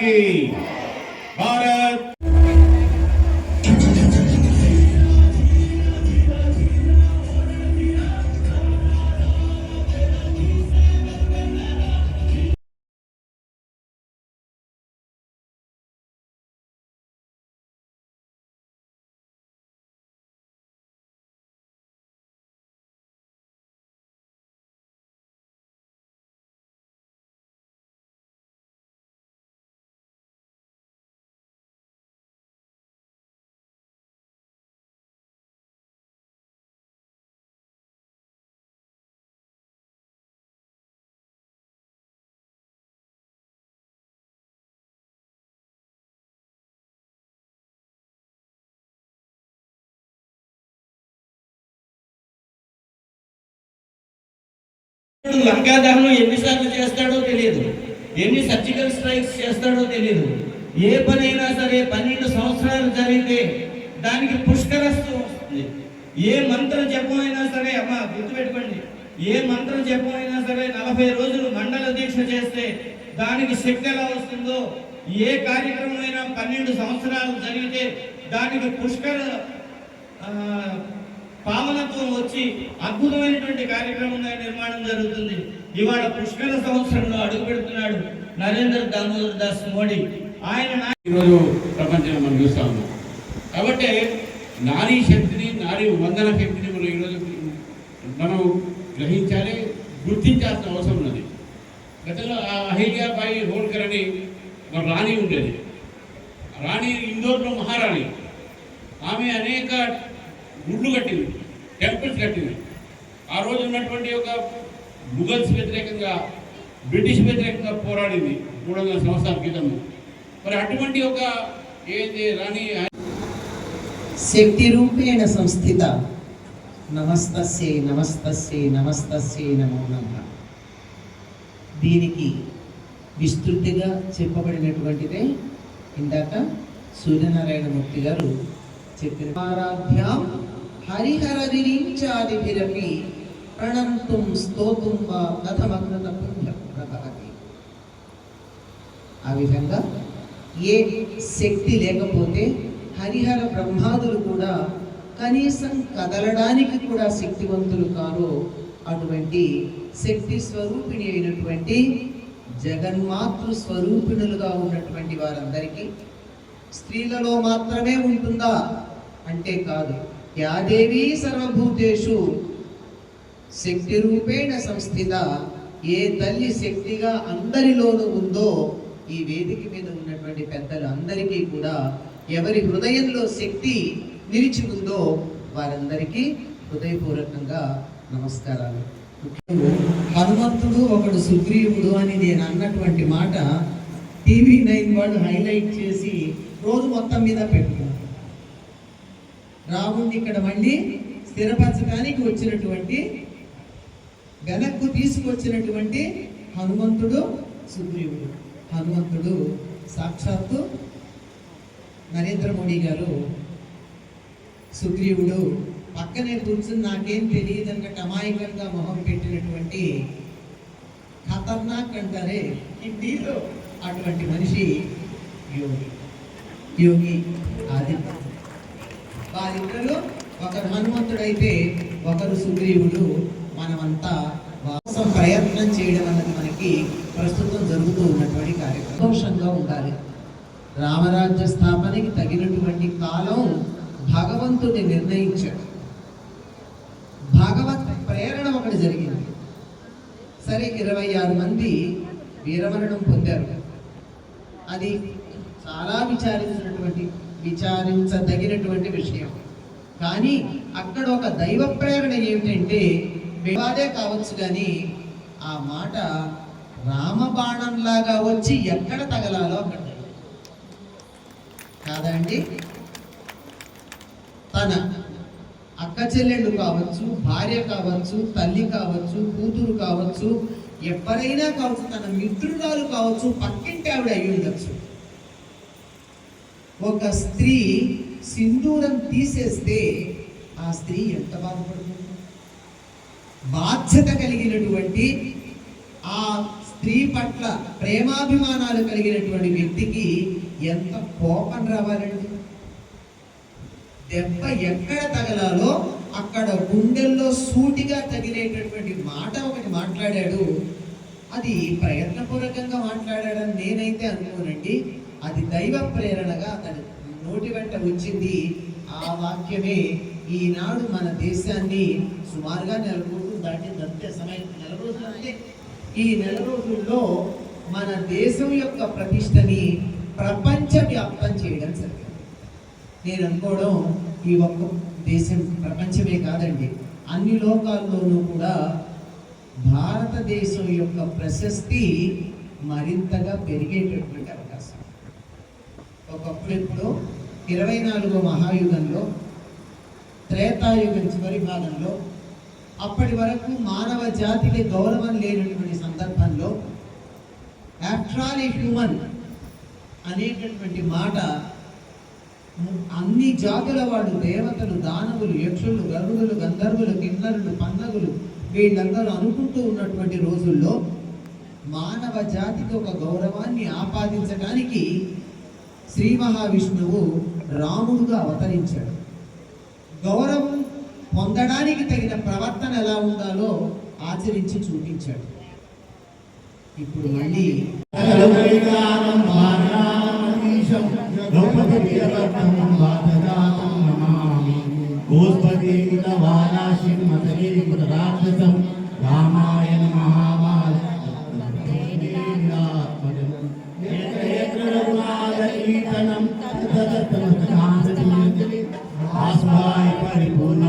की भारत లంకా దహనం ఎన్నిసార్లు చేస్తాడో తెలియదు, ఎన్ని సర్జికల్ స్ట్రైక్స్ చేస్తాడో తెలియదు. ఏ పనైనా సరే 12 సంవత్సరాలు జరిగితే దానికి పుష్కరస్తూ వస్తుంది. ఏ మంత్రం జపమైనా సరే, అమ్మ గుర్తుపెట్టుకోండి, ఏ మంత్రం జపమైనా సరే 40 రోజులు మండల దీక్ష చేస్తే దానికి శక్తి ఎలా వస్తుందో, ఏ కార్యక్రమం అయినా 12 సంవత్సరాలు జరిగితే దానికి పుష్కర పావనత్వం వచ్చి అద్భుతమైనటువంటి కార్యక్రమంగా నిర్మాణం జరుగుతుంది. ఇవాళ పుష్కర సంవత్సరంలో అడుగు పెడుతున్నాడు నరేంద్ర దామోదర్ దాస్ మోడీ. ఆయన ఈరోజు ప్రపంచంలో మనం చూస్తా ఉన్నాం. కాబట్టి నారీ శక్తిని, నారీ వందన శక్తిని మనం ఈరోజు మనం గ్రహించాలి, గుర్తించాల్సిన అవసరం ఉన్నది. గతంలో అహిల్యాబాయి హోల్కర్ అని ఒక రాణి ఉండేది. రాణి ఇందోర్లో మహారాణి. ఆమె అనేక గుళ్ళు కట్టింది, టెంపుల్స్ కట్టింది. ఆ రోజు ఉన్నటువంటి ఒక ముఘల్స్ వ్యతిరేకంగా, బ్రిటిష్ వ్యతిరేకంగా పోరాడింది 300 సంవత్సరాల క్రితం. మరి అటువంటి ఒక ఏది రాణి శక్తి రూపేణ సంస్థిత నమస్తస్యై నమస్తస్యై నమస్తస్యై నమో నమః. దీనికి విస్తృతిగా చెప్పబడినటువంటిదే ఇందాక సూర్యనారాయణమూర్తి గారు చెప్పిన ఆరాధ్యాం హరిహరదిరించాదిభిరపి ప్రణంతుం స్తోతుం వా కథమకృత పుణ్యప్రభవతి. ఆ విధంగా ఏ శక్తి లేకపోతే హరిహర బ్రహ్మాదులు కూడా కనీసం కదలడానికి కూడా శక్తివంతులు కారో అటువంటి శక్తి స్వరూపిణి అయినటువంటి జగన్మాతృ స్వరూపిణులుగా ఉన్నటువంటి వారందరికీ స్త్రీలలో మాత్రమే ఉంటుందా అంటే కాదు. యాదేవి సర్వభూతేషు శక్తి రూపేణ సంస్థిత. ఏ తల్లి శక్తిగా అందరిలోనూ ఉందో ఈ వేదిక మీద ఉన్నటువంటి పెద్దలు అందరికీ కూడా ఎవరి హృదయంలో శక్తి నిలిచి ఉందో వారందరికీ హృదయపూర్వకంగా నమస్కారాలు. హనుమంతుడు ఒకడు సుగ్రీవుడు అని నేను అన్నటువంటి మాట TV9 వాళ్ళు హైలైట్ చేసి రోజు మొత్తం మీద పెట్టుకున్నారు. రాముడిని ఇక్కడ మళ్ళీ స్థిరపరచడానికి వచ్చినటువంటి, వెనక్కు తీసుకొచ్చినటువంటి హనుమంతుడు సుగ్రీవుడు. హనుమంతుడు సాక్షాత్తు నరేంద్ర మోడీ గారు, సుగ్రీవుడు పక్కనే కూర్చుని నాకేం తెలియదు అన్నట్టు అమాయకంగా మొహం పెట్టినటువంటి ఖతర్నాక్ అంటారే హిందీలో అటువంటి మనిషి యోగి ఆదిత్య. వారిద్దరూ ఒకరు హనుమంతుడైతే ఒకరు సుగ్రీవుడు. మనమంతా వాసం ప్రయత్నం చేయడం అన్నది మనకి ప్రస్తుతం జరుగుతూ ఉన్నటువంటి కార్యక్రమం. సంతోషంగా ఉండాలి. రామరాజ్య స్థాపనకి తగినటువంటి కాలం భగవంతుడిని నిర్ణయించాడు. భగవత్ ప్రేరణ ఒకటి జరిగింది. సరే 26 మంది వీరమరణం పొందారు. అది చాలా విచారించదగినటువంటి విషయం. కానీ అక్కడ ఒక దైవ ప్రేరణ ఏమిటంటే, వివాదే కావచ్చు కానీ ఆ మాట రామబాణంలాగా వచ్చి ఎక్కడ తగలాలో అక్కడ కాదండి. తన అక్క చెల్లెళ్ళు కావచ్చు, భార్య కావచ్చు, తల్లి కావచ్చు, కూతురు కావచ్చు, ఎవరైనా కావచ్చు, తన మిత్రురాలు కావచ్చు, పక్కింటి ఆవిడ అయి ఉండొచ్చు. ఒక స్త్రీ సింధూరం తీసేస్తే ఆ స్త్రీ ఎంత బాధపడుతుంది? బాధ్యత కలిగినటువంటి ఆ స్త్రీ పట్ల ప్రేమాభిమానాలు కలిగినటువంటి వ్యక్తికి ఎంత కోపం రావాలండి. దెబ్బ ఎక్కడ తగలాలో అక్కడ గుండెల్లో సూటిగా తగిలేటటువంటి మాట ఒకటి మాట్లాడాడు. అది ప్రయత్నపూర్వకంగా మాట్లాడాడని నేనైతే అనుకోనండి. అది దైవ ప్రేరణగా అతని నోటి వెంట వచ్చింది. ఆ వాక్యమే ఈనాడు మన దేశాన్ని సుమారుగా 4 రోజులు దాటిందంతే సమయం, 4 రోజులు అంటే ఈ 4 రోజుల్లో మన దేశం యొక్క ప్రతిష్టని ప్రపంచవ్యాప్తం చేయడం జరిగింది. నేను అనుకోవడం ఈ ఒక్క దేశం ప్రపంచమే కాదండి, అన్ని లోకాల్లోనూ కూడా భారతదేశం యొక్క ప్రశస్తి మరింతగా పెరిగేటటువంటి అవకాశం. ఒకప్పుడు ఎప్పుడో 24వ మహాయుగంలో, త్రేతాయుగం చివరి భాగంలో, అప్పటి వరకు మానవ జాతికి గౌరవం లేనటువంటి సందర్భంలో ఆఫ్టర్ ఆల్ ఏ హ్యూమన్ అనేటటువంటి మాట అన్ని జాతుల వాడు, దేవతలు, దానవులు, యక్షులు, గరుడులు, గంధర్వులు, కిన్నరులు, పన్నగులు వీళ్ళందరూ అనుకుంటూ ఉన్నటువంటి రోజుల్లో మానవ జాతికి ఒక గౌరవాన్ని ఆపాదించడానికి శ్రీ మహావిష్ణువు రాముడుగా అవతరించాడు. గౌరవం పొందడానికి తగిన ప్రవర్తన ఎలా ఉండాలో ఆచరించి చూపించాడు. ఇప్పుడు మళ్ళీ రామాయణ పరిపూర్ణ